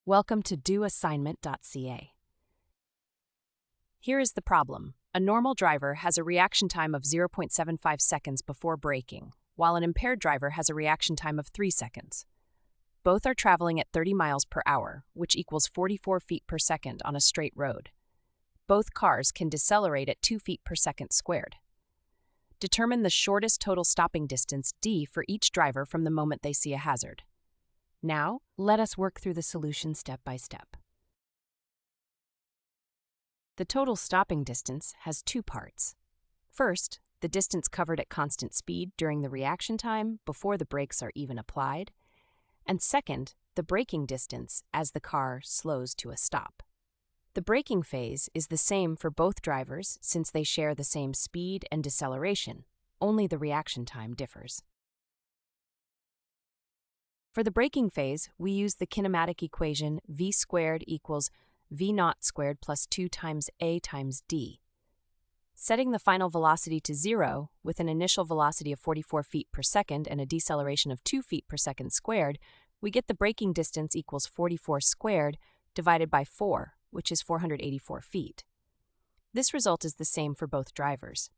Welcome to doassignment.ca. Here is the problem. A normal driver has a reaction time of 0.75 seconds before braking, while an impaired driver has a reaction time of 3 seconds. Both are traveling at 30 miles per hour, which equals 44 feet per second on a straight road. Both cars can decelerate at 2 feet per second squared. Determine the shortest total stopping distance, d, for each driver from the moment they see a hazard. Now, let us work through the solution step by step. The total stopping distance has two parts. First, the distance covered at constant speed during the reaction time before the brakes are even applied. And second, the braking distance as the car slows to a stop. The braking phase is the same for both drivers since they share the same speed and deceleration, only the reaction time differs. For the braking phase, we use the kinematic equation v squared equals v naught squared plus 2 times a times d. Setting the final velocity to 0 with an initial velocity of 44 feet per second and a deceleration of 2 feet per second squared, we get the braking distance equals 44 squared divided by 4, which is 484 feet. This result is the same for both drivers.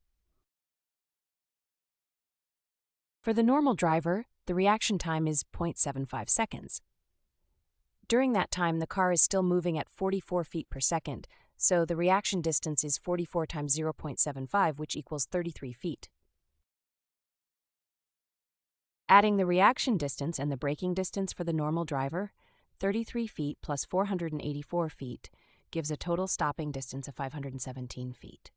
For the normal driver, the reaction time is 0.75 seconds. During that time, the car is still moving at 44 feet per second, so the reaction distance is 44 times 0.75, which equals 33 feet. Adding the reaction distance and the braking distance for the normal driver, 33 feet plus 484 feet gives a total stopping distance of 517 feet.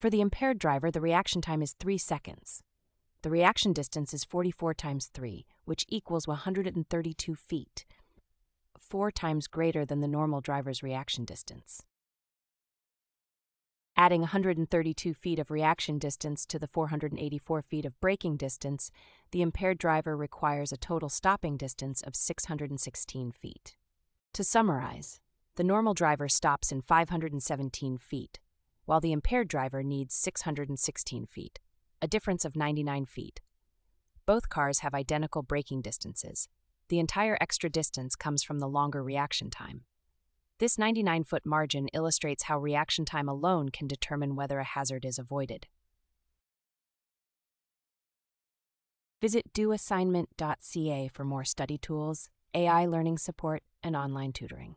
For the impaired driver, the reaction time is 3 seconds. The reaction distance is 44 times 3, which equals 132 feet, 4 times greater than the normal driver's reaction distance. Adding 132 feet of reaction distance to the 484 feet of braking distance, the impaired driver requires a total stopping distance of 616 feet. To summarize, the normal driver stops in 517 feet, while the impaired driver needs 616 feet, a difference of 99 feet. Both cars have identical braking distances. The entire extra distance comes from the longer reaction time. This 99-foot margin illustrates how reaction time alone can determine whether a hazard is avoided. Visit doassignment.ca for more study tools, AI learning support, and online tutoring.